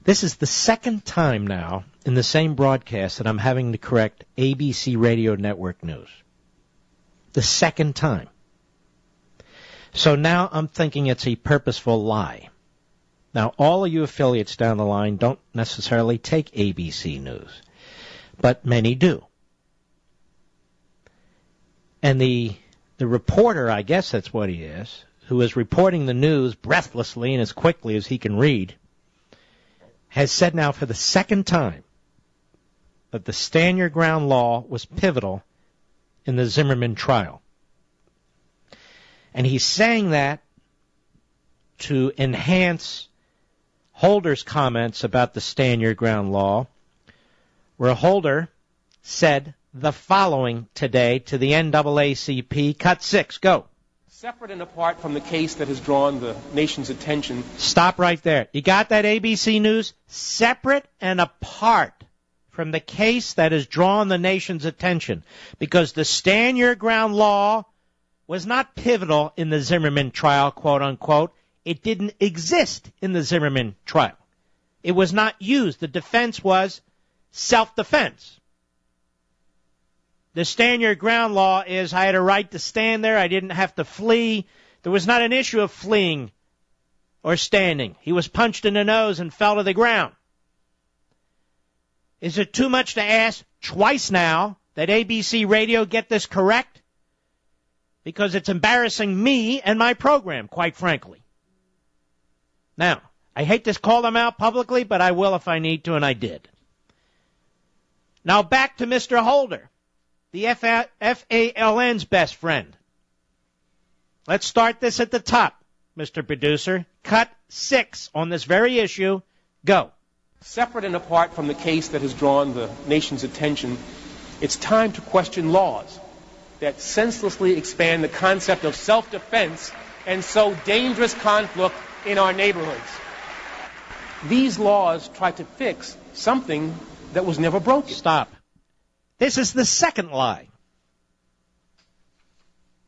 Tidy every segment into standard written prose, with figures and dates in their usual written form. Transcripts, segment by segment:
This is the second time now in the same broadcast that I'm having to correct ABC Radio Network news. The second time. So now I'm thinking it's a purposeful lie. Now, all of you affiliates down the line don't necessarily take ABC News, but many do. And the reporter, I guess that's what he is, who is reporting the news breathlessly and as quickly as he can read, has said now for the second time that the Stand Your Ground law was pivotal in the Zimmerman trial. And he's saying that to enhance Holder's comments about the Stand Your Ground law, where Holder said the following today to the NAACP. Cut 6, go. Separate and apart from the case that has drawn the nation's attention. Stop right there. You got that, ABC News? Separate and apart from the case that has drawn the nation's attention. Because the Stand Your Ground law was not pivotal in the Zimmerman trial, quote unquote. It didn't exist in the Zimmerman trial. It was not used. The defense was self-defense. The Stand Your Ground law is I had a right to stand there. I didn't have to flee. There was not an issue of fleeing or standing. He was punched in the nose and fell to the ground. Is it too much to ask twice now that ABC Radio get this correct? Because it's embarrassing me and my program, quite frankly. Now, I hate to call them out publicly, but I will if I need to, and I did. Now back to Mr. Holder, the FALN's best friend. Let's start this at the top, Mr. Producer. Cut 6 on this very issue. Go. Separate and apart from the case that has drawn the nation's attention, it's time to question laws that senselessly expand the concept of self-defense and sow dangerous conflict in our neighborhoods. These laws try to fix something that was never broken. Stop. This is the second lie.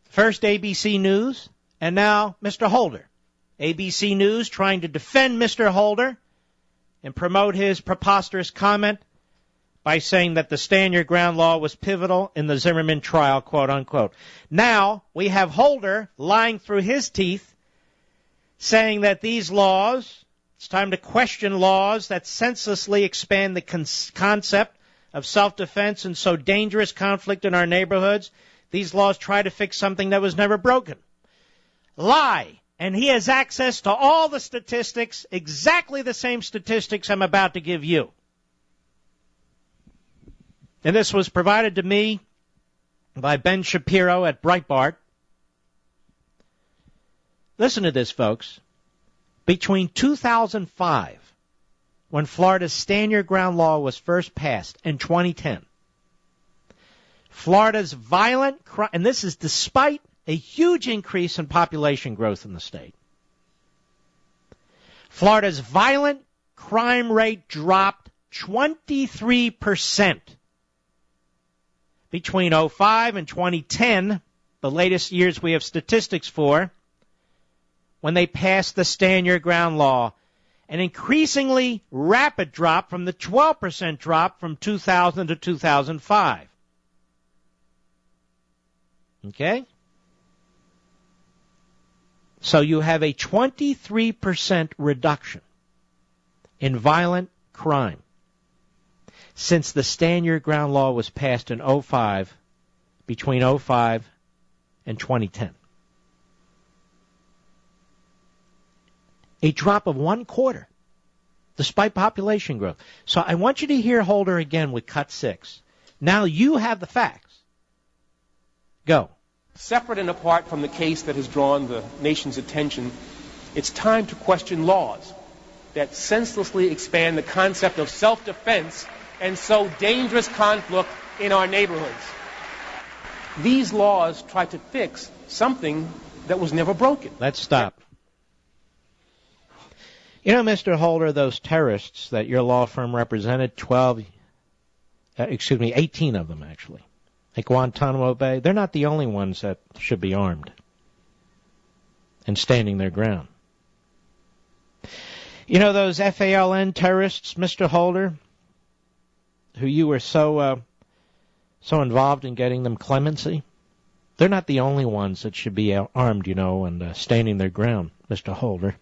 First ABC News, and now Mr. Holder. ABC News trying to defend Mr. Holder and promote his preposterous comment by saying that the Stand Your Ground law was pivotal in the Zimmerman trial, quote unquote. Now we have Holder lying through his teeth saying that these laws, it's time to question laws that senselessly expand the concept of self-defense and sow dangerous conflict in our neighborhoods. These laws try to fix something that was never broken. Lie. And he has access to all the statistics, exactly the same statistics I'm about to give you. And this was provided to me by Ben Shapiro at Breitbart. Listen to this, folks. Between 2005, when Florida's Stand Your Ground law was first passed, and 2010, Florida's violent crime, and this is despite a huge increase in population growth in the state, Florida's violent crime rate dropped 23%. Between 2005 and 2010, the latest years we have statistics for, when they passed the Stand Your Ground law, an increasingly rapid drop from the 12% drop from 2000 to 2005. Okay? So you have a 23% reduction in violent crime since the Stand Your Ground law was passed in 2005, between 2005 and 2010. A drop of 1/4, despite population growth. So I want you to hear Holder again with cut 6. Now you have the facts. Go. Separate and apart from the case that has drawn the nation's attention, it's time to question laws that senselessly expand the concept of self-defense and sow dangerous conflict in our neighborhoods. These laws try to fix something that was never broken. Let's stop. You know, Mr. Holder, those terrorists that your law firm represented, 18 of them actually, at Guantanamo Bay, they're not the only ones that should be armed and standing their ground. You know those FALN terrorists, Mr. Holder, who you were so involved in getting them clemency? They're not the only ones that should be armed, and standing their ground, Mr. Holder.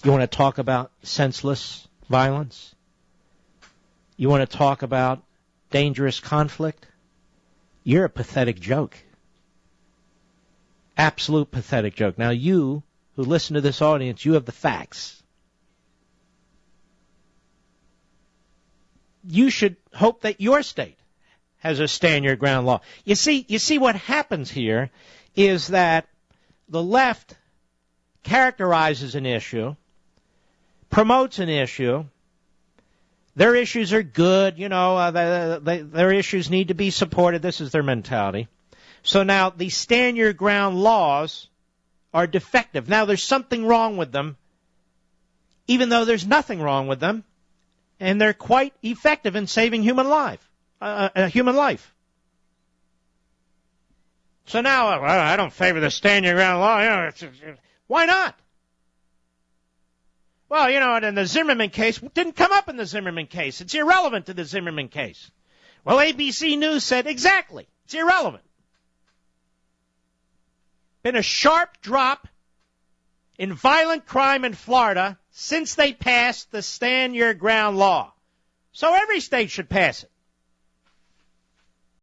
You want to talk about senseless violence? You want to talk about dangerous conflict? You're a pathetic joke. Absolute pathetic joke. Now you, who listen to this audience, you have the facts. You should hope that your state has a stand your ground law. You see what happens here is that the left characterizes an issue, promotes an issue. Their issues are good, their issues need to be supported. This is their mentality. So now the stand your ground laws are defective. Now there's something wrong with them, even though there's nothing wrong with them, and they're quite effective in saving human life. So now, I don't favor the stand your ground law. Why not? Well, in the Zimmerman case, didn't come up in the Zimmerman case. It's irrelevant to the Zimmerman case. Well, ABC News said exactly. It's irrelevant. Been a sharp drop in violent crime in Florida since they passed the stand your ground law. So every state should pass it.